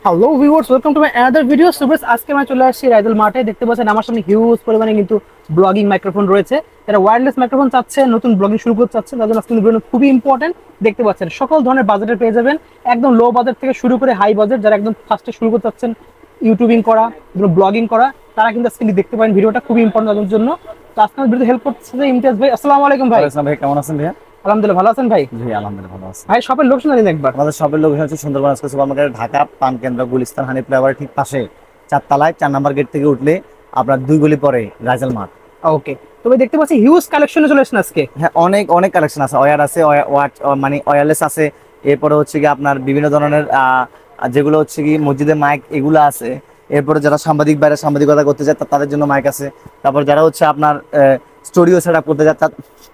Hello viewers, welcome to my another video. So guys, আজকে আমরা চলে আসছি রাইদুল মার্টে। দেখতে পাচ্ছেন আমার সামনে হিউজ পরিমাণে কিন্তু ব্লগিং মাইক্রোফোন রয়েছে। যারা ওয়্যারলেস মাইক্রোফোন চাচ্ছে, নতুন ব্লগিং শুরু করতে চাচ্ছে, তাদের জন্য আজকে ভিডিও খুবই ইম্পর্টেন্ট। দেখতে পাচ্ছেন সকল ধরনের বাজেটের পেয়ে যাবেন, একদম লো বাজেট থেকে শুরু করে হাই বাজেট। যারা একদম ফার্স্টে শুরু করতে চাচ্ছেন ইউটিউবিং করা, ব্লগিং করা, তারা কিন্তু আজকে দেখতে পারেন। ভিডিওটা খুবই ইম্পর্টেন্ট তাদের জন্য। তো আজকে আমার ভিডিওতে হেল্প করছে যে ইমতিয়াজ ভাই। আসসালামু আলাইকুম ভাই। ওয়ালাইকুম ভাই, কেমন আছেন ভাইয়া? আলহামদুলিল্লাহ, ভালো আছেন ভাই? জি আলহামদুলিল্লাহ ভালো আছি। ভাই শপের লোকেশন জানেন একবার? আমাদের শপের লোকেশন হচ্ছে সুন্দরবন আজকে সুপার মার্কেট, ঢাকা পান কেন্দ্র, গুলিস্তান হানি ফ্লাইওভার ঠিক পাশে, 4 তলায় 4 নাম্বার গেট থেকে উঠলে আপনার 2 গলি পরে রাইজাল মার্ট। ওকে, তো ভাই দেখতে পাচ্ছি হিউজ কালেকশনে চলে আসছেন আজকে। হ্যাঁ, অনেক অনেক কালেকশন আছে, ওয়্যার আছে, মানে ওয়্যারলেস আছে। এরপরে হচ্ছে কি আপনার বিভিন্ন ধরনের যেগুলো হচ্ছে কি মসজিদের মাইক এগুলো আছে। এরপরে যারা সাংবাদিক বাইরে সাংবাদিকতা করতে চায় তাদের জন্য মাইক আছে। তারপর যারা হচ্ছে আপনার স্টুডিও সেটআপ করতে চায়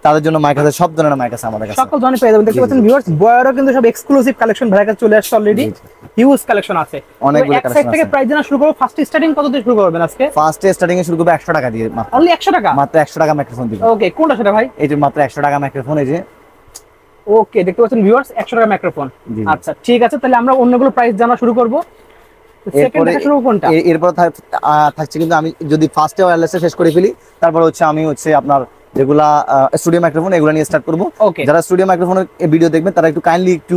তাদের জন্য মাইক আছে। সব ধরনের মাইক আছে আমাদের কাছে, সকল ধরনের পেয়ে যাবেন। দেখতে জি জি পাচ্ছেন ভিউয়ার্স, বয়ারও কিন্তু সব এক্সক্লুসিভ কালেকশন ভাইয়ের কাছে চলে আসছে অলরেডি। জি জি। হিউজ কালেকশন আছে। অনেকগুলো এক সাইড কালেকশন থেকে আছে। প্রাইস জানা শুরু করব। ফার্স্ট স্টার্টিং কত দিয়ে শুরু করবেন আজকে? ফার্স্টে স্টার্টিং এ শুরু করবে 100 টাকা দিয়ে, মাত্র অনলি 100 টাকা? মাত্র 100 টাকা মাইক্রোফোন দিবেন। ওকে, কোনটা সেটা ভাই? এই যে মাত্র 100 টাকা মাইক্রোফোন, এই যে। ওকে, দেখতে পাচ্ছেন ভিউয়ার্স, 100 টাকা মাইক্রোফোন। জি। আচ্ছা ঠিক আছে, তাহলে আমরা অন্যগুলো প্রাইস জানা শুরু করব। সেকেন্ড এরপরে দেখা শুরু করব কোনটা? এরপর থাকছে কিন্তু আমি যদি ফার্স্টে ওয়্যারলেসে শেষ করে ফেলি, তারপর হচ্ছে আমি হচ্ছে আপনার যেগুলা স্টুডিও মাইক্রোফোন এগুলো নিয়ে স্টার্ট করব। ওকে যারা স্টুডিও মাইক্রোফোনের ভিডিও দেখবেন তারা একটু কাইন্ডলি একটু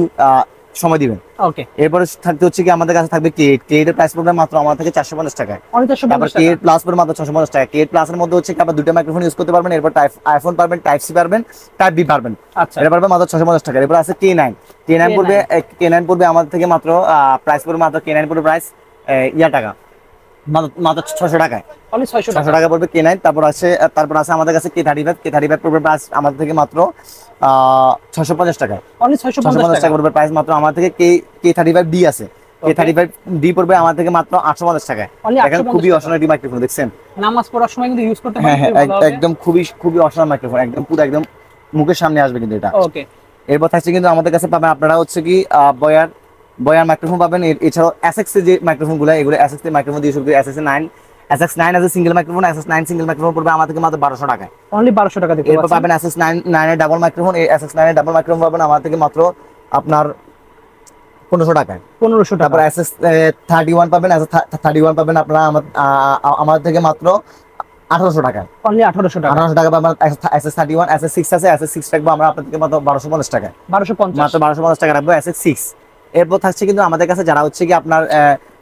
সময় দিবেন। ওকে, এরপরে থাকতে হচ্ছে কি আমাদের কাছে থাকবে K8 এর প্রাইস পড়বে মাত্র আমার থেকে 450 টাকায়। অনলি তারপর 450 টাকা। K8 প্লাস পড়বে মাত্র 650 টাকা। K8 প্লাস এর মধ্যে হচ্ছে কি আপনার দুটো মাইক্রোফোন ইউজ করতে পারবেন। এরপর আইফোন পারবেন, টাইপ সি পারবেন, টাইপ বি পারবেন। আচ্ছা, এটা পারবে মাত্র 650 টাকা। এরপর আছে K9। K9 পড়বে K9 পড়বে আমাদের থেকে মাত্র প্রাইস পড়বে মাত্র K9 পড়বে প্রাইস টাকা, মাত্র 600 টাকায়। অনলি 600 600 টাকা। টাকা পড়বে K9। তারপর আছে আমাদের কাছে K35 পড়বে প্রাইস আমাদের থেকে মাত্র 650 টাকায়। অনলি 650 650 টাকা। টাকা পড়বে প্রাইস মাত্র আমার থেকে। K35D আছে, K35D পড়বে আমার থেকে মাত্র 850 টাকায়। অনলি দেখেন 850 খুবই টাকা। অসাধারণ একটি মাইক্রোফোন, দেখছেন? নামাজ পড়ার সময় কিন্তু ইউজ করতে হ্যাঁ পারেন, হ্যাঁ, খুবই ভালো হবে। একদম খুবই খুবই অসাধারণ মাইক্রোফোন, একদম পুরো একদম মুখের সামনে আসবে কিন্তু এটা। ওকে, এরপর থাকছে কিন্তু আমাদের কাছে পাবেন আপনারা হচ্ছে কি বয়ার বয়ার মাইক্রোফোন পাবেন। এছাড়াও এসএক্স এর যে মাইক্রোফোন গুলো, এগুলো এসএক্স এর মাইক্রোফোন দিয়ে শুরু করে এসএক্স9 আছে সিঙ্গেল মাইক্রোফোন। এসএক্স9 সিঙ্গেল মাইক্রোফোন পড়বে আমার থেকে মাত্র 1200 টাকায়। অনলি 1200 টাকা দিতে এরপর পারছেন। পাবেন এসএক্স9 এর ডাবল মাইক্রোফোন। এই এসএক্স9 এর ডাবল মাইক্রোফোন পাবেন আমার থেকে মাত্র আপনার 1500 টাকায়। 1500 টাকা। তারপর এসএস31 পাবেন, এসএস31 পাবেন আপনারা আমার থেকে মাত্র 1800 টাকায়। অনলি 1800 টাকা। 1800 টাকা পাবেন। এসএস31, এসএস6 আছে, এসএস6 রাখবো আমরা আপনার থেকে মাত্র 1250 টাকায়। 1250। মাত্র 1250 টাকা রাখবো এসএস6। এরপর থাকছে কিন্তু আমাদের কাছে যারা হচ্ছে কি আপনার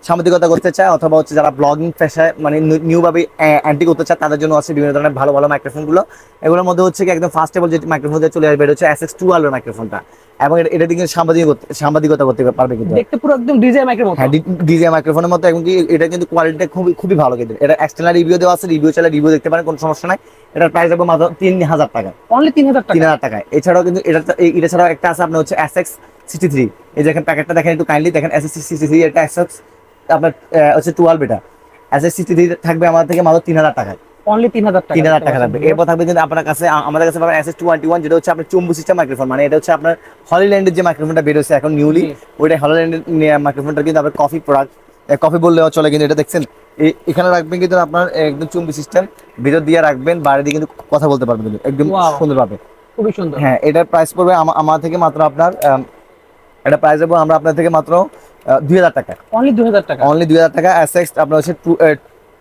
সাংবাদিকতা করতে চায় অথবা হচ্ছে যারা ব্লগিং পেশায় মানে নিউ ভাবে অ্যান্টি করতে চায় তাদের জন্য আছে বিভিন্ন ধরনের ভালো ভালো মাইক্রোফোন গুলো। এগুলোর মধ্যে হচ্ছে কি একদম ফার্স্টেবল যে মাইক্রোফোন দিয়ে চলে আসবে এটা হচ্ছে এসএক্স12 এর মাইক্রোফোনটা। এবং এটা দিয়ে কিন্তু সাংবাদিকতা করতে পারবে কিন্তু। দেখতে পুরো একদম ডিজে মাইকের মতো। হ্যাঁ, ডিজে মাইক্রোফোনের মতো। এবং কি এটা কিন্তু কোয়ালিটিটা খুবই খুবই ভালো কিন্তু। এটা এক্সটার্নাল রিভিউ দেওয়া আছে, রিভিউ চাইলে রিভিউ দেখতে পারেন, কোনো সমস্যা নাই। এটার প্রাইস রাখবো মাত্র 3000 টাকা। অনলি 3000 টাকা। 3000 টাকায়। এছাড়াও কিন্তু এটা ছাড়াও একটা আছে আপনার হচ্ছে SX63। এই দেখেন প্যাকেটটা দেখেন একটু কাইন্ডলি দেখেন। SX63 এটা SX আপনার হচ্ছে 12 এটা। SX63 থাকবে আমাদের থেকে মাত্র 3000 টাকায়। অনলি 3000 টাকা। 3000 টাকা থাকবে। এরপর থাকবে কিন্তু আপনার কাছে আমাদের কাছে পাবেন SS21, যেটা হচ্ছে আপনার চুম্বু সিস্টেম মাইক্রোফোন। মানে এটা হচ্ছে আপনার হলিল্যান্ডের যে মাইক্রোফোনটা বের হয়েছে এখন নিউলি, ওইটা হলিল্যান্ডের মাইক্রোফোনটা কিন্তু আপনার কফি প্রোডাক্ট, কফি বললেও চলে কিন্তু। এটা দেখছেন এখানে রাখবেন কিন্তু আপনার একদম চুম্বু সিস্টেম, ভিতর দিয়ে রাখবেন, বাইরে দিয়ে কিন্তু কথা বলতে পারবেন কিন্তু একদম সুন্দরভাবে। খুবই সুন্দর। হ্যাঁ, এটার প্রাইস পড়বে আমার থেকে মাত্র আপনার এটা প্রাইস দেবো আমরা আপনার থেকে মাত্র 2000 টাকা। অনলি 2000 টাকা। অনলি 2000 টাকা। SX আপনার হচ্ছে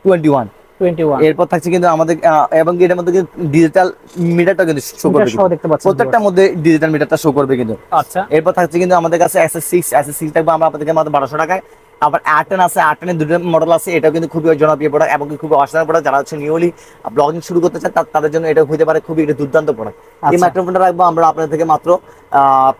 21। 21। এরপর থাকছে কিন্তু আমাদের এবং এটার মধ্যে ডিজিটাল মিটারটা কিন্তু শো করবে সহ দেখতে পাচ্ছেন প্রত্যেকটার মধ্যে ডিজিটাল মিটারটা শো করবে কিন্তু। আচ্ছা, এরপর থাকছে কিন্তু আমাদের কাছে SS6 থাকবে আমরা আপনাদেরকে মাত্র 1200 টাকায়। আবার R10 আছে, R10 এর দুটো মডেল আছে। এটাও কিন্তু খুবই জনপ্রিয় প্রোডাক্ট এবং খুবই অসাধারণ প্রোডাক্ট। যারা হচ্ছে নিউলি ব্লগিং শুরু করতে চায় তাদের জন্য এটা হতে পারে খুবই একটা দুর্দান্ত প্রোডাক্ট। এই মাইক্রোফোনটা রাখবো আমরা আপনাদের থেকে মাত্র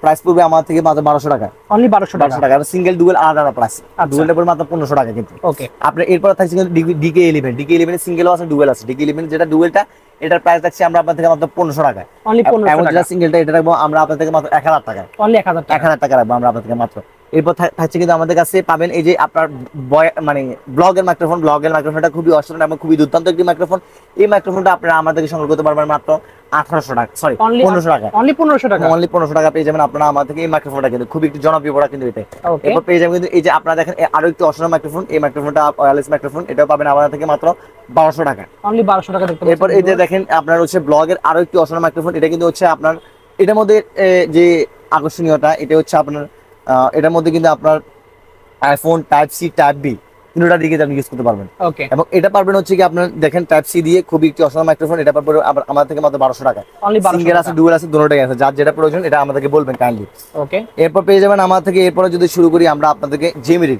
প্রাইস পড়বে আমার থেকে মাত্র 1200 টাকা। অনলি 1200 টাকা। টাকা। সিঙ্গেল ডুয়েল আলাদা প্রাইস। ডুয়েলটা পড়বে মাত্র 1500 টাকা কিন্তু। ওকে, আপনার এরপর থাকছে কিন্তু DK11 সিঙ্গেল আছে, ডুয়েল আছে। DK11 যেটা ডুয়েলটা, এটার প্রাইস রাখছি আমরা আপনাদের থেকে মাত্র 1500 টাকায়। অনলি 1500 টাকা। যেটা সিঙ্গেলটা এটা রাখবো আমরা আপনাদের থেকে মাত্র 1000 টাকায়। অনলি 1000 টাকা। 1000 টাকা রাখবো আমরা আপনাদের থেকে মাত্র। এরপর থাকছে কিন্তু আমাদের কাছে পাবেন এই যে আপনার মানে ব্লগের মাইক্রোফোনটা খুবই অসাধারণ এবং খুবই দুর্দান্ত একটি মাইক্রোফোন। এই মাইক্রোফোনটা আপনারা আমাদেরকে সংগ্রহ করতে পারবেন মাত্র 1800 টাকা, সরি 1500 টাকা। অনলি 1500 টাকা। অনলি 1500 টাকা পেয়ে যাবেন আপনারা আমাদের থেকে এই মাইক্রোফোনটা, কিন্তু খুবই একটি জনপ্রিয় প্রোডাক্ট কিন্তু এটা। ওকে, এরপর পেয়ে যাবেন কিন্তু এই যে আপনারা দেখেন আরো একটি অসাধারণ মাইক্রোফোন। এই মাইক্রোফোনটা ওয়্যারলেস মাইক্রোফোন, এটাও পাবেন আমাদের থেকে মাত্র 1200 টাকা। অনলি 1200 টাকা দেখতে পাচ্ছেন। এরপর এই যে দেখেন আপনার হচ্ছে ব্লগের আরো একটি অসাধারণ মাইক্রোফোন। এটা কিন্তু হচ্ছে আপনার এটার মধ্যে যে আকর্ষণীয়তা এটা হচ্ছে আপনার এটার মধ্যে কিন্তু আপনার iPhone type C type B তিনটা দিকে আপনি ইউজ করতে পারবেন। ওকে, এবং এটা পারবেন হচ্ছে কি আপনার দেখেন টাইপ সি দিয়ে খুবই একটি অসাধারণ মাইক্রোফোন, এটা পারবেন আমার থেকে মাত্র 1200 টাকা। অনলি 1200 সিঙ্গেল আছে, ডুয়াল আছে, দুটোটাই আছে, যার যেটা প্রয়োজন এটা আমাদেরকে বলবেন কাইন্ডলি। ওকে, এরপর পেয়ে যাবেন আমার থেকে, এরপরে যদি শুরু করি আমরা আপনাদেরকে জেমিরি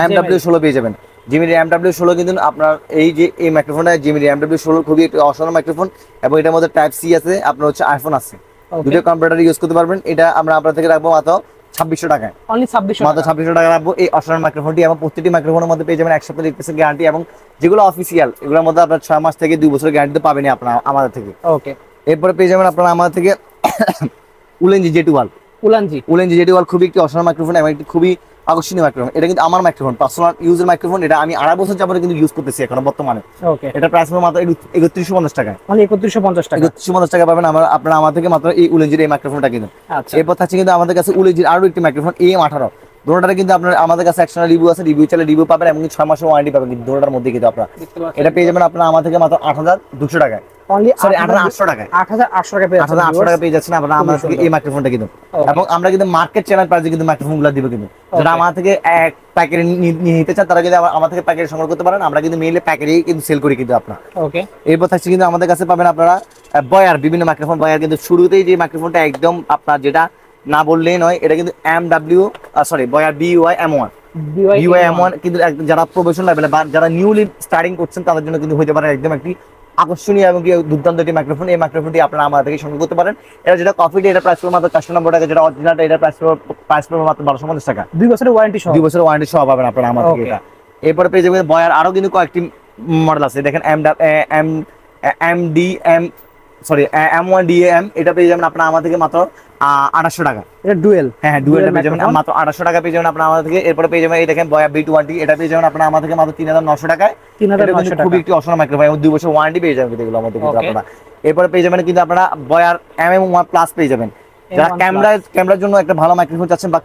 MW16 পেয়ে যাবেন। জেমিরি MW16 কিন্তু আপনার এই যে এই মাইক্রোফোনটা জেমিরি MW16 খুবই একটি অসাধারণ মাইক্রোফোন, এবং এটার মধ্যে টাইপ সি আছে, আপনার হচ্ছে আইফোন আছে, দুটো কম্পিউটার ইউজ করতে পারবেন। এটা আমরা আপনার থেকে রাখবো মাত্র 2600 টাকায়, অনলি 2600 মাত্র 2600 টাকা রাখবো এই অসাধারণ মাইক্রোফোনটি। এবং প্রত্যেকটি মাইক্রোফোনের মধ্যে পেয়ে যাবেন 1 সপ্তাহ রিপ্লেসমেন্ট গ্যারান্টি, এবং যেগুলো অফিসিয়াল এগুলোর মধ্যে আপনার 6 মাস থেকে 2 বছরের গ্যারান্টি তো পাবেনই আপনারা আমাদের থেকে। ওকে, এরপরে পেয়ে যাবেন আপনারা আমাদের থেকে উলেনজি জেটুয়াল। উলেনজি জেটুয়াল খুবই একটি অসাধারণ মাইক্রোফোন এবং একটি খুবই আকর্ষণীয় মাইক্রোফোন। এটা কিন্তু আমার মাইক্রোফোন, পার্সোনাল ইউজের মাইক্রোফোন। এটা আমি 2.5 বছর যাবত কিন্তু ইউজ করতেছি এখন বর্তমানে। ওকে, এটা প্রাইস মাত্র 3150 টাকা, অনলি 3150 টাকা। 3150 টাকা পাবেন আপনারা আমার থেকে মাত্র এই উলেনজির এই মাইক্রোফোনটা কিনুন। আচ্ছা, এরপর থাকছে কিন্তু আমাদের কাছে উলেনজির আরো একটি মাইক্রোফোন AM18। দুটোটারে কিন্তু আপনার আমাদের কাছে একশনাল রিভিউ আছে, রিভিউ চাইলে রিভিউ পাবেন, এবং 6 মাসের ওয়ারেন্টি পাবেন কিন্তু দুটোটার মধ্যে কিন্তু আপনারা। এটা পেয়ে যাবেন আপনারা আমার থেকে মাত্র 8200 টাকায়, অনলি সরি 8800 টাকায়, 8800 টাকা পেয়ে 8800 টাকা পেয়ে যাচ্ছেন আপনারা আমার থেকে এই মাইক্রোফোনটা কিন্তু। এবং আমরা কিন্তু মার্কেট চ্যানেল প্রাইসে কিন্তু মাইক্রোফোনগুলো দিব কিন্তু। যারা আমার থেকে এক প্যাকেট নিতে চান তারা কিন্তু আমার থেকে প্যাকেট সংগ্রহ করতে পারেন, আমরা কিন্তু মেইলে প্যাকেটই কিন্তু সেল করি কিন্তু আপনারা। ওকে, এরপর থাকছে কিন্তু আমাদের কাছে পাবেন আপনারা বয়ার বিভিন্ন মাইক্রোফোন। বয়ার কিন্তু শুরুতেই যে মাইক্রোফোনটা একদম আপনার যেটা না বললেই নয়, এটা কিন্তু বয়ার BUI M1 কিন্তু যারা প্রফেশনাল লেভেলে বা যারা নিউলি স্টার্টিং করছেন তাদের জন্য কিন্তু হতে পারে একদম একটি আকর্ষণীয় এবং দুর্দান্ত একটি মাইক্রোফোন। এই মাইক্রোফোনটি আপনারা আমাদের থেকে সংগ্রহ করতে পারেন। এটা যেটা কপিটা এটা প্রাইস পড়বে মাত্র 490 টাকা, যেটা অরিজিনালটা এটা প্রাইস পড়বে মাত্র 1250 টাকা। 2 বছরের ওয়ারেন্টি সহ, 2 বছরের ওয়ারেন্টি সহ পাবেন আপনারা আমার থেকে এটা। এরপরে পেয়ে যাবেন বয়ার আরো কিন্তু কয়েকটি মডেল আছে, দেখেন M1DAM, এটা পেয়ে যাবেন আপনারা আমার থেকে মাত্র 2800 টাকা। এটা ডুয়েল, হ্যাঁ ডুয়েলটা পেয়ে যাবেন মাত্র 2800 টাকা পেয়ে যাবেন আপনারা আমাদের থেকে। এরপরে পেয়ে যাবেন এই দেখেন বয়ার B20, এটা পেয়ে যাবেন আপনারা আমার থেকে মাত্র 3900 টাকায়। 3900 টাকা, খুবই একটি অসাধারণ মাইক্রোফোন এবং 2 বছর ওয়ারেন্টি পেয়ে যাবেন এগুলো আমাদের কিন্তু আপনারা। এরপরে পেয়ে যাবেন কিন্তু আপনারা বয়ার MM1 প্লাস পেয়ে যাবেন। যারা ক্যামেরার জন্য একটা ভালো মাইক্রোফোন চাচ্ছেন বা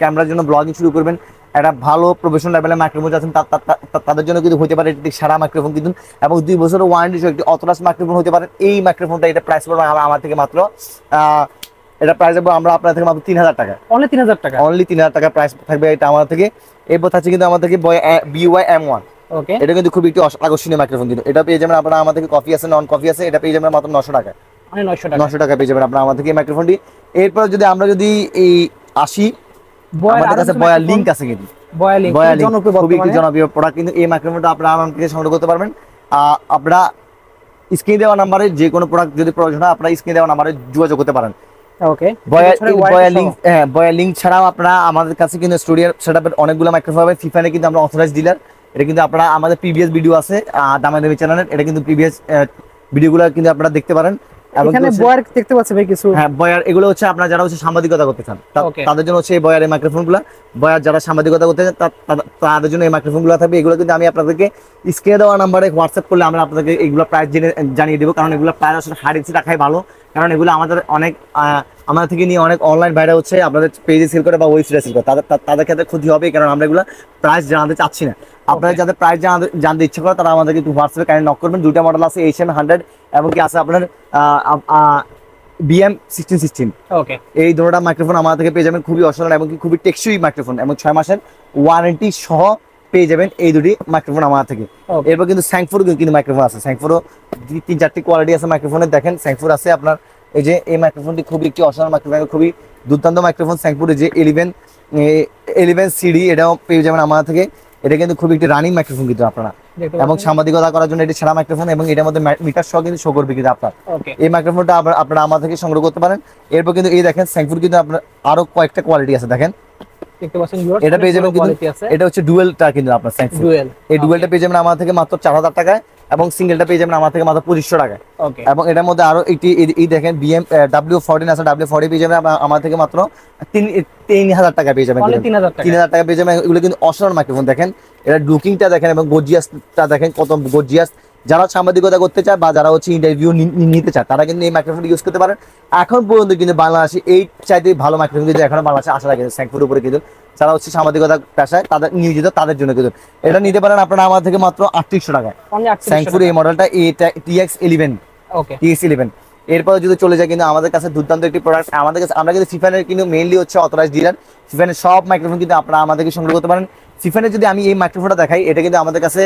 ক্যামেরার জন্য ব্লগিং শুরু করবেন, একটা ভালো প্রফেশনাল লেভেলের মাইক্রোফোন চাচ্ছেন, তাদের জন্য কিন্তু হতে পারে একটি সারা মাইক্রোফোন কিন্তু, এবং 2 বছরের ওয়ারেন্টি সহ একটি অথরাইজড মাইক্রোফোন হতে পারে এই মাইক্রোফোনটা। এটা প্রাইস পড়বে আমার থেকে মাত্র এটা প্রাইস দেবো আমরা আপনার থেকে মাত্র 3000 টাকা, অনলি 3000 টাকা, অনলি 3000 টাকা প্রাইস থাকবে এটা আমার থেকে। এরপর থাকছে কিন্তু আমার থেকে BUI M1। ওকে, এটা কিন্তু খুবই একটি আকর্ষণীয় মাইক্রোফোন কিন্তু। এটা পেয়ে যাবেন আপনারা আমাদের থেকে কফি আছে, নন কফি আছে, এটা পেয়ে যাবেন মাত্র 900 টাকা, অনলি 900 টাকা, 900 টাকা পেয়ে যাবেন আপনারা আমাদের থেকে এই মাইক্রোফোনটি। এরপর আমরা যদি এই আসি, আমাদের কাছে বয়ার লিংক আছে কিন্তু, বয়ার লিংক খুবই একটি জনপ্রিয় প্রোডাক্ট কিন্তু। এই মাইক্রোফোনটা আপনারা আমার থেকে সংগ্রহ করতে পারবেন। আপনারা স্ক্রিনে দেওয়া নাম্বারে যে কোনো প্রোডাক্ট যদি প্রয়োজন হয় আপনারা স্ক্রিনে দেওয়া নাম্বারে যোগাযোগ করতে পারেন। ওকে, বয়ার লিংক ছাড়াও আপনারা আমাদের কাছে কিন্তু স্টুডিওর সেটআপের অনেকগুলো মাইক্রোফোন পাবেন। ফিফানে কিন্তু আমরা অথরাইজড ডিলার। এটা কিন্তু আপনারা আমাদের প্রিভিয়াস ভিডিও আছে দামি চ্যানেলের, এটা কিন্তু প্রিভিয়াস ভিডিওগুলো কিন্তু আপনারা দেখতে পারেন। এখানে বয়ার দেখতে পাচ্ছি ভাই কিছু, হ্যাঁ বয়ার এগুলো হচ্ছে আপনারা যারা হচ্ছে সাংবাদিকতা করতে চান তাদের জন্য হচ্ছে এই বয়ারের মাইক্রোফোনগুলো। বয়ার যারা সাংবাদিকতা করতে চান তাদের জন্য এই মাইক্রোফোনগুলো থাকবে। এগুলো কিন্তু আমি আপনাদেরকে স্ক্রিনে দেওয়া নাম্বারে হোয়াটসঅ্যাপ করলে আমরা আপনাদেরকে এগুলো প্রাইস জানিয়ে দেবো, কারণ এগুলো প্রাইস আসলে হার্ড রাখাই ভালো, কারণ এগুলো আমাদের আমাদের থেকে নিয়ে অনেক অনলাইন বাইরে হচ্ছে আপনাদের পেজে সেল করে বা ওয়েবসাইটে সেল করে, তাদের ক্ষেত্রে ক্ষতি হবে, কারণ আমরা এগুলো প্রাইস জানাতে চাচ্ছি না। আপনারা যাদের প্রাইস জানতে ইচ্ছা করে তারা আমাদেরকে একটু হোয়াটসঅ্যাপে কাইন্ডলি নক করবেন। 2টা মডেল আছে, HM100 এবং কি আছে আপনার BM1616। ওকে, এই দুটোটা মাইক্রোফোন আমাদের থেকে পেয়ে যাবেন, খুবই অসাধারণ এবং কি খুবই টেকসই মাইক্রোফোন, এবং 6 মাসের ওয়ারেন্টি সহ পেয়ে যাবেন এই দুটি মাইক্রোফোন আমাদের থেকে। এরপর কিন্তু স্যাংফোর কিন্তু মাইক্রোফোন আছে, স্যাংফোরও 3-4টি কোয়ালিটি আছে মাইক্রোফোনের। দেখেন স্যাংফোর আছে আপনার এই যে এই মাইক্রোফোনটি খুবই একটি অসাধারণ মাইক্রোফোন, খুবই দুর্দান্ত মাইক্রোফোন। স্যাংফোরের যে 11 CD এটাও পেয়ে যাবেন আমাদের থেকে। এটা কিন্তু খুবই একটি রানিং মাইক্রোফোন কিন্তু আপনারা, এবং সাংবাদিকতা করার জন্য এটি সেরা মাইক্রোফোন, এবং এটার মধ্যে মিটার সহ কিন্তু শো করবে কিন্তু আপনার। এই মাইক্রোফোনটা আপনারা আমার থেকে সংগ্রহ করতে পারেন। এরপর কিন্তু এই দেখেন স্যাংফোর কিন্তু আপনার আরো কয়েকটা কোয়ালিটি আছে, দেখেন এটা পেয়ে যাবেন কিন্তু, এটা হচ্ছে ডুয়েলটা কিন্তু আপনার স্যাংফোর। এই ডুয়েলটা পেয়ে যাবেন আমার থেকে মাত্র 4000 টাকায়, এবং সিঙ্গেলটা পেয়ে যাবেন আমার থেকে মাত্র 2500 টাকায়। এবং এটার মধ্যে আরো একটি এই দেখেন W14 আছে, W40 পেয়ে যাবেন আমার থেকে মাত্র 3000 টাকা পেয়ে যাবেন, 3000 টাকা পেয়ে যাবেন। এগুলো কিন্তু অসাধারণ মাইক্রোফোন, দেখেন এটা লুকিংটা দেখেন এবং গর্জিয়াসটা দেখেন কত গর্জিয়াস। যারা সাংবাদিকতা করতে চায় বা যারা হচ্ছে ইন্টারভিউ নিতে চায় তারা কিন্তু এই মাইক্রোফোন ইউজ করতে পারেন। এখন পর্যন্ত কিন্তু বাংলাদেশে এই চাইতে ভালো মাইক্রোফোন কিন্তু এখনো বাংলাদেশে আসা লাগে স্যাংফোর উপরে কিন্তু, যারা হচ্ছে সাংবাদিকতা পেশায় তাদের নিয়োজিত তাদের জন্য কিন্তু এটা নিতে পারেন আপনারা আমার থেকে মাত্র 3800 টাকায়। স্যাংফোর এই মডেলটা TX11, এরপরে যদি চলে যায় কিন্তু আমাদের কাছে দুর্দান্ত একটি প্রোডাক্ট, আমাদের কাছে আমরা কিন্তু সিফানের কিন্তু মেইনলি হচ্ছে অথরাইজড ডিলার। সিফানের সব মাইক্রোফোন কিন্তু আপনারা আমাদেরকে সংগ্রহ করতে পারেন। সিফানের যদি আমি এই মাইক্রোফোনটা দেখাই, এটা কিন্তু আমাদের কাছে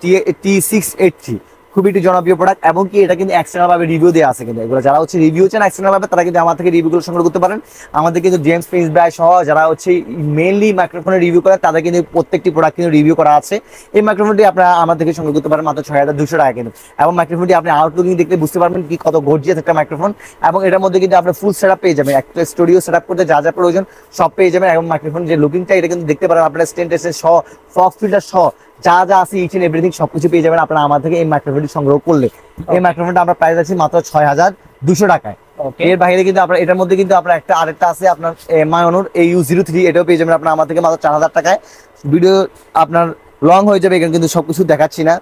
T683 খুবই একটি জনপ্রিয় প্রোডাক্ট, এবং কি এটা কিন্তু এক্সটার্নাল ভাবে রিভিউ দেওয়া আছে। কিন্তু এগুলো যারা হচ্ছে রিভিউ চান এক্সটার্নাল ভাবে, তারা কিন্তু আমার থেকে রিভিউগুলো সংগ্রহ করতে পারেন। আমাদের কিন্তু জেমস প্রিন্স ব্রাই সহ যারা হচ্ছে মেইনলি মাইক্রোফোনের রিভিউ করে, তাদের কিন্তু প্রত্যেকটি প্রোডাক্ট কিন্তু রিভিউ করা আছে। এই মাইক্রোফোনটি আপনারা আমার থেকে সংগ্রহ করতে পারেন মাত্র 6200 টাকা কিন্তু। এবং মাইক্রোফোনটি আপনি আউটলুকিং দেখলে বুঝতে পারবেন কি কত গর্জিয়াস একটা মাইক্রোফোন, এবং এটার মধ্যে কিন্তু আপনার ফুল সেটআপ পেয়ে যাবেন। একটা স্টুডিও সেটআপ করতে যা যা প্রয়োজন সব পেয়ে যাবেন। এবং মাইক্রোফোন যে লুকিংটা, এটা কিন্তু দেখতে পারেন আপনার স্টেন টেস্টের সহ, ফগ ফিল্টার সহ যা যা আছে ইচ এন্ড এভরিথিং সবকিছু পেয়ে যাবেন আপনারা আমার থেকে এই মাইক্রোফোনটি সংগ্রহ করলে। এই মাইক্রোফোনটা আমরা প্রাইস আছি মাত্র 6200 টাকায়। এর বাইরে কিন্তু আপনার এটার মধ্যে কিন্তু আপনার আরেকটা আছে আপনার মায়োনোর AU03, এটাও পেয়ে যাবেন আপনার আমার থেকে মাত্র 4000 টাকায়। ভিডিও আপনার লং হয়ে যাবে, এখানে কিন্তু সবকিছু দেখাচ্ছি না।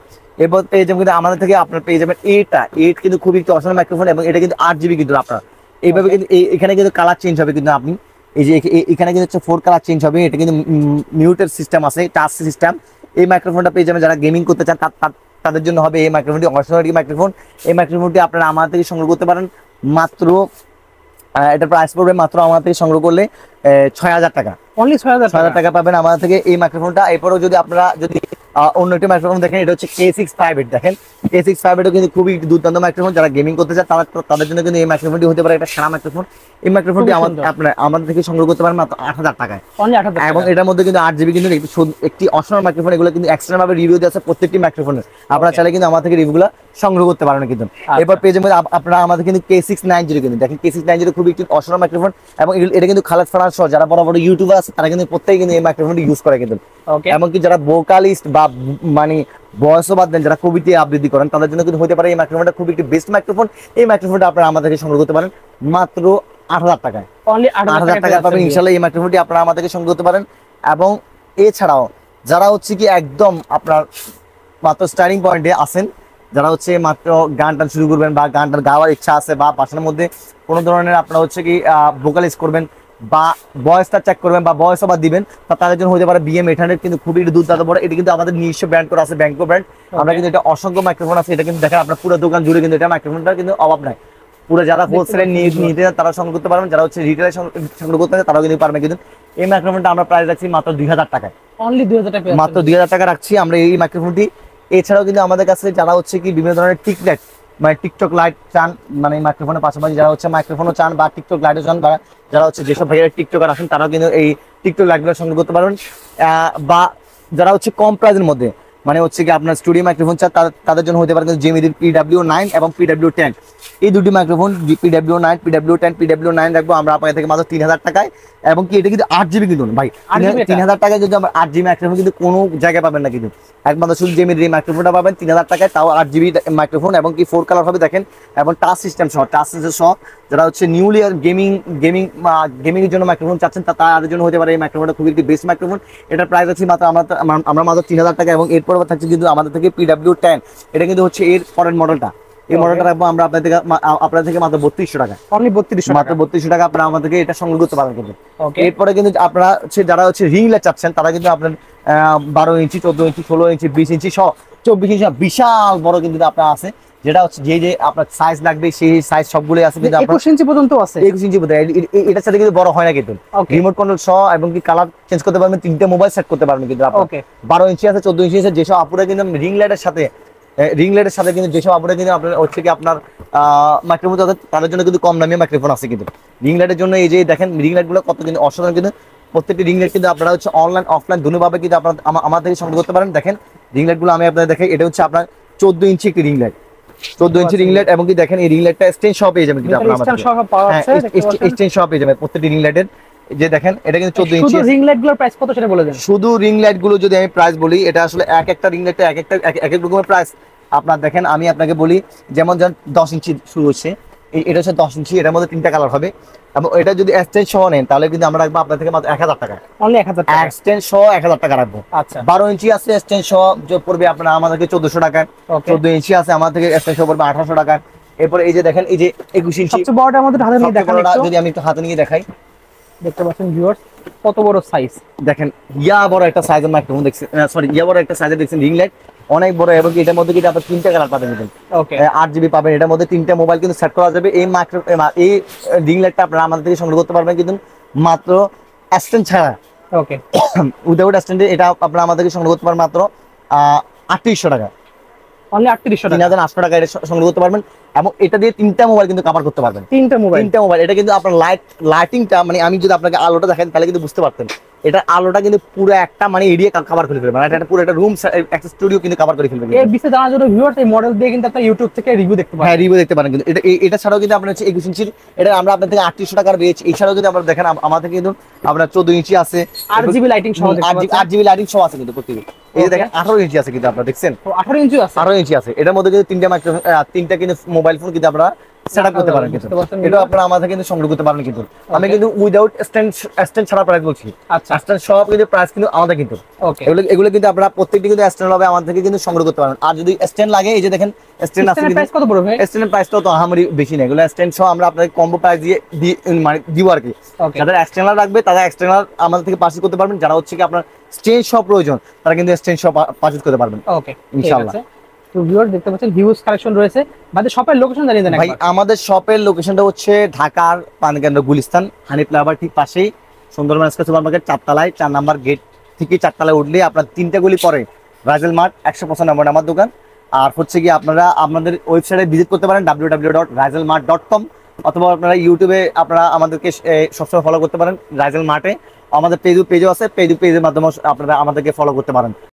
এরপর পেয়ে যাবেন কিন্তু আমাদের থেকে আপনার পেয়ে যাবেন এইট কিন্তু খুবই একটি অসাধারণ মাইক্রোফোন, এবং এটা কিন্তু 8GB কিন্তু আপনার এইভাবে কিন্তু এখানে কিন্তু কালার চেঞ্জ হবে কিন্তু আপনি এই যে এখানে কিন্তু হচ্ছে 4 কালার চেঞ্জ হবে। এটা কিন্তু মিউটের সিস্টেম আছে, টাচ সিস্টেম। এই মাইক্রোফোনটা পেয়ে যাবেন যারা গেমিং করতে চান তাদের জন্য হবে এই মাইক্রোফোনটি অসাধারণ মাইক্রোফোন। এই মাইক্রোফোনটি আপনারা আমার থেকে সংগ্রহ করতে পারেন মাত্র, এটা প্রাইস পড়বে মাত্র আমার থেকে সংগ্রহ করলে 6000 টাকা। অনলি 6000 টাকা পাবেন আমার থেকে এই মাইক্রোফোনটা। এরপরও যদি আপনারা যদি অন্য একটি মাইক্রোফোন দেখেন, এটা হচ্ছে K658। দেখেন K658 কিন্তু খুবই দুর্দান্ত মাইক্রোফোন, যারা গেমিং করতে চান তাদের জন্য কিন্তু এই মাইক্রোফোনটি হতে পারে একটা সেরা মাইক্রোফোন। এই মাইক্রোফোনটি আপনারা আমাদের থেকে সংগ্রহ করতে পারেন মাত্র 8000 টাকায়। এবং এটার মধ্যে কিন্তু 8GB কিন্তু একটি অসাধারণ মাইক্রোফোন। এগুলো কিন্তু এক্সটার্নাল ভাবে রিভিউ দেওয়া আছে প্রত্যেকটি মাইক্রোফোনের, আপনারা চাইলে কিন্তু আমার থেকে রিভিউগুলো সংগ্রহ করতে পারেন কিন্তু। এরপর পেজের মধ্যে আপনারা আমাদের কিন্তু K690 কিন্তু দেখেন, K690 খুবই একটি অসাধারণ মাইক্রোফোন, এবং এটা কিন্তু খালেদ ফারহান সহ যারা বড় বড় ইউটিউবার আছে তারা কিন্তু প্রত্যেকে কিন্তু এই মাইক্রোফোনটি ইউজ করে কিন্তু। এমনকি যারা ভোকালিস্ট বা মানে ভয়েস ওভার দেন, যারা কবিতা আবৃত্তি করেন, তাদের জন্য কিন্তু হতে পারে এই মাইক্রোফোনটা খুবই একটি বেস্ট মাইক্রোফোন। এই মাইক্রোফোনটা আপনারা আমাদের থেকে সংগ্রহ করতে পারেন মাত্র 8000 টাকায়। অনলি 8000 টাকা পাবেন ইনশাআল্লাহ এই মাইক্রোফোনটি আপনারা আমাদের থেকে সংগ্রহ করতে পারেন। এবং এছাড়াও যারা হচ্ছে কি একদম আপনার মাত্র স্টার্টিং পয়েন্টে আসেন, যারা হচ্ছে মাত্র গান টান শুরু করবেন বা গান টান গাওয়ার ইচ্ছা আছে, বা বাসার মধ্যে কোনো ধরনের আপনারা হচ্ছে কি ভোকালাইজ করবেন বা ভয়েসটা চেক করবেন বা ভয়েস ওভার দিবেন, তাদের জন্য হতে পারে BM800 কিন্তু খুবই দুর্দান্ত বড়। এটা কিন্তু আমাদের নিজস্ব ব্র্যান্ড করা আছে, ব্যাংকো ব্র্যান্ড। আমরা কিন্তু এটা অসংখ্য মাইক্রোফোন আছে, এটা কিন্তু দেখেন আপনার পুরো দোকান জুড়ে কিন্তু এটা মাইক্রোফোনটা কিন্তু অভাব নাই। পুরো যারা হোলসেলে নিতে তারা সংগ্রহ করতে পারবেন, যারা হচ্ছে রিটেলে সংগ্রহ করতে তারাও কিন্তু পারবেন কিন্তু। এই মাইক্রোফোনটা আমরা প্রাইস রাখছি মাত্র 2000 টাকায়। অনলি 2000 টাকা, মাত্র 2000 টাকা রাখছি আমরা এই মাইক্রোফোনটি। এছাড়াও কিন্তু আমাদের কাছে যারা হচ্ছে কি বিভিন্ন ধরনের টিকলাইট মানে টিকটক লাইট চান, মানে মাইক্রোফোনের পাশাপাশি যারা হচ্ছে মাইক্রোফোনও চান বা টিকটক লাইটও চান, বা যারা হচ্ছে যেসব ভাইয়ের টিকটকার আছেন তারাও কিন্তু এই টিকটক লাইটগুলো সংগ্রহ করতে পারবেন। বা যারা হচ্ছে কম প্রাইসের মধ্যে মানে হচ্ছে কি আপনার স্টুডিও মাইক্রোফোন চান, তাদের জন্য হতে পারে জেমিনির PW9 এবং PW10। এই দুটি মাইক্রোফোন PW9 PW10 রাখবো আমরা আপনাদের থেকে মাত্র 3000 টাকায়। এবং কি এটা কিন্তু 8GB কিন্তু ভাই, 3000 টাকায় যদি আমরা 8GB মাইক্রোফোন কিন্তু কোনো জায়গায় পাবেন না কিন্তু, একমাত্র শুধু জেমিনির এই মাইক্রোফোনটা পাবেন 3000 টাকায়, তাও 8GB মাইক্রোফোন। এবং কি 4 কালার হবে দেখেন, এবং টাচ সিস্টেম সহ যারা হচ্ছে নিউলি গেমিং এর জন্য মাইক্রোফোন চাচ্ছেন তাদের জন্য হতে পারে এই মাইক্রোফোনটা খুবই একটি বেস্ট মাইক্রোফোন। এটার প্রাইস আছে মাত্র আমরা মাত্র 3000 টাকা। এবং এরপর থাকছে কিন্তু আমাদের থেকে PW10, এটা কিন্তু হচ্ছে এর পরের মডেলটা। এই মডেলটা রাখবো আমরা আপনাদের থেকে মাত্র 3200 টাকা। অনলি 3200, মাত্র 3200 টাকা আপনারা আমাদের থেকে এটা সংগ্রহ করতে পারবেন কিন্তু। এরপরে কিন্তু আপনারা হচ্ছে যারা হচ্ছে রিং লাইট চাচ্ছেন, তারা কিন্তু আপনার 12 ইঞ্চি 14 ইঞ্চি 16 ইঞ্চি 20 ইঞ্চি সহ 24 ইঞ্চি বিশাল বড় কিন্তু আপনার আছে, যেটা হচ্ছে যে আপনার সাইজ লাগবে সেই সাইজ সবগুলোই আছে কিন্তু। 21 ইঞ্চি পর্যন্ত আছে, 21 ইঞ্চি পর্যন্ত। এটার সাথে কিন্তু বড় হয় না কিন্তু, রিমোট কন্ট্রোল সহ, এবং কি কালার চেঞ্জ করতে পারবেন, 3টে মোবাইল সেট করতে পারবেন কিন্তু আপনি। 12 ইঞ্চি আছে 14 ইঞ্চি আছে, যেসব আপুরা কিন্তু রিং লাইটের সাথে কিন্তু যেসব আপুরা কিন্তু আপনার হচ্ছে কি আপনার মাইক্রোফোন তাদের জন্য কিন্তু কম দামি মাইক্রোফোন আছে কিন্তু। রিং লাইটের জন্য এই যে দেখেন রিং লাইট গুলো কত কিন্তু অসাধারণ কিন্তু। প্রত্যেকটি রিং লাইট কিন্তু আপনারা হচ্ছে অনলাইন অফলাইন দুটোভাবে কিন্তু আপনারা আমার থেকে সংগ্রহ করতে পারেন। দেখেন রিং লাইট গুলো আমি আপনাদের দেখাই, এটা হচ্ছে আপনার 14 ইঞ্চি একটি রিং লাইট, 14 ইঞ্চি রিং লাইট। এবং কি দেখেন এই রিং লাইটটা স্ট্যান্ড সহ পেয়ে যাবেন কিন্তু আপনারা, স্ট্যান্ড সহ পেয়ে যাবেন প্রত্যেকটি রিং লাইটের। যে দেখেন এটা কিন্তু 14 ইঞ্চি। শুধু রিং লাইট গুলোর প্রাইস কত সেটা বলে দেন। শুধু রিং লাইট গুলো যদি আমি প্রাইস বলি, এটা আসলে এক একটা রিং লাইটে এক এক রকমের প্রাইস আপনার। দেখেন আমি আপনাকে বলি, যেমন 10 ইঞ্চি শুরু হচ্ছে, এটা হচ্ছে 10 ইঞ্চি, এটার মধ্যে 3টা কালার হবে। এবং এটা যদি এক্সটেন্ড সহ নেন তাহলে কিন্তু আমরা রাখবো আপনার থেকে মাত্র 1000 টাকা। অনলি 1000 টাকা এক্সটেন্ড সহ 1000 টাকা রাখবো। আচ্ছা 12 ইঞ্চি আছে এক্সটেন্ড সহ পড়বে আপনার আমাদেরকে 1400 টাকা। 14 ইঞ্চি আছে আমাদের থেকে এক্সটেন্ড সহ পড়বে 1800 টাকা। এরপর এই যে দেখেন এই যে 21 ইঞ্চি সবচেয়ে বড়টার মধ্যে হাতে নিয়ে দেখান, যদি আমি একটু হাতে নিয়ে দেখাই, দেখতে পাচ্ছেন ভিউয়ার্স কত বড় সাইজ। দেখেন ইয়া বড় একটা সাইজের মাইক্রোফোন দেখছেন, সরি ইয়া বড় একটা সাইজের দেখছেন রিং লাইট, অনেক বড়, এবং এটার মধ্যে কিন্তু আপনার 3টা কালার পাবেন কিন্তু। ওকে 8 GB পাবেন, এটার মধ্যে 3টা মোবাইল কিন্তু সেট করা যাবে। এই রিং লাইটটা আপনারা আমাদের থেকে সংগ্রহ করতে পারবেন কিন্তু মাত্র স্ট্যান্ড ছাড়া, ওকে উইদাউট স্ট্যান্ডে। এটা আপনারা আমাদের থেকে সংগ্রহ করতে পারবেন মাত্র 3800 টাকা, অনলি 3800 টাকা। 3800 টাকা এটা সংগ্রহ করতে পারবেন। এবং এটা দিয়ে 3টা মোবাইল কিন্তু কভার করতে পারবেন, 3টা মোবাইল। 3টা মোবাইল। এটা কিন্তু আপনার লাইটিংটা মানে আমি যদি আপনাকে আলোটা দেখাই তাহলে কিন্তু বুঝতে পারতেন, এটা আলোটা কিন্তু পুরো একটা মানে এরিয়া কভার করে ফেলবে, মানে এটা পুরো একটা রুম একটা স্টুডিও কিন্তু কভার করে ফেলবে। এই বিষয়ে জানার জন্য ভিউয়ার্স এই মডেল দিয়ে কিন্তু আপনি ইউটিউব থেকে রিভিউ দেখতে পারেন। হ্যাঁ রিভিউ দেখতে পারেন কিন্তু। এটা ছাড়াও কিন্তু আপনার হচ্ছে 21 ইঞ্চির, এটা আমরা আপনার থেকে 3800 টাকার পেয়েছি। এছাড়াও যদি আপনারা দেখেন আমাদের কিন্তু আপনার 14 ইঞ্চি আছে, 8GB লাইটিং সহ দেখতে পাচ্ছেন। 8GB লাইটিং সহ আছে কিন্তু প্রত্যেকটি। এই যে দেখেন 18 ইঞ্চি আছে কিন্তু, আপনারা দেখছেন 18 ইঞ্চি আছে, 18 ইঞ্চি আছে। এটার মধ্যে কিন্তু 3টা মাইক্রোফোন, 3টা কিন্তু মোবাইল ফোন কিন্তু আপনারা সেটআপ করতে পারেন কিন্তু। এটা আপনারা আমাদের কিন্তু সংগ্রহ করতে পারেন কিন্তু। আমি কিন্তু উইদাউট স্ট্যান্ড ছাড়া প্রাইস বলছি। আচ্ছা স্ট্যান্ড সব কিন্তু প্রাইস কিন্তু আমাদের কিন্তু। ওকে এগুলো কিন্তু আপনারা প্রত্যেকটি কিন্তু স্ট্যান্ড হবে আমাদের থেকে কিন্তু সংগ্রহ করতে পারেন। আর যদি স্ট্যান্ড লাগে, এই যে দেখেন স্ট্যান্ড আছে প্রাইস কত পড়বে? স্ট্যান্ডের প্রাইসটাও তো আহামরি বেশি না, এগুলো স্ট্যান্ড সহ আমরা আপনাদের কম্বো প্রাইস দিয়ে মানে দিব আর কি। ওকে যাদের এক্সটার্নাল রাখবে তারা এক্সটার্নাল আমাদের থেকে পারচেজ করতে পারবেন, যারা হচ্ছে কি আপনার স্ট্যান্ড সহ প্রয়োজন তারা কিন্তু স্ট্যান্ড সহ পারচেজ করতে পারবেন ওকে ইনশাআল্লাহ। তো ভিউয়ার দেখতে পাচ্ছেন হিউজ কালেকশন রয়েছে। আমাদের শপের লোকেশন জানিয়ে দেন ভাই। একবার। আমাদের শপের লোকেশনটা হচ্ছে ঢাকার পানকেন্দ্র গুলিস্তান হানি ফ্লাইওভার ঠিক পাশেই সুন্দরবন এক্সপ্রেস সুপার মার্কেট 4 তলায়, 4 নাম্বার গেট থেকে 4 তলায় উঠলে আপনার 3টা গলি পরে রাইজেল মার্ট 195 নম্বর আমার দোকান। আর হচ্ছে কি আপনারা আমাদের ওয়েবসাইটে ভিজিট করতে পারেন www.raizelmart.com, অথবা আপনারা ইউটিউবে আপনারা আমাদেরকে সবসময় ফলো করতে পারেন রাইজেল মার্টে। আমাদের পেজও আছে, পেজের মাধ্যমে আপনারা আমাদেরকে ফলো করতে পারেন।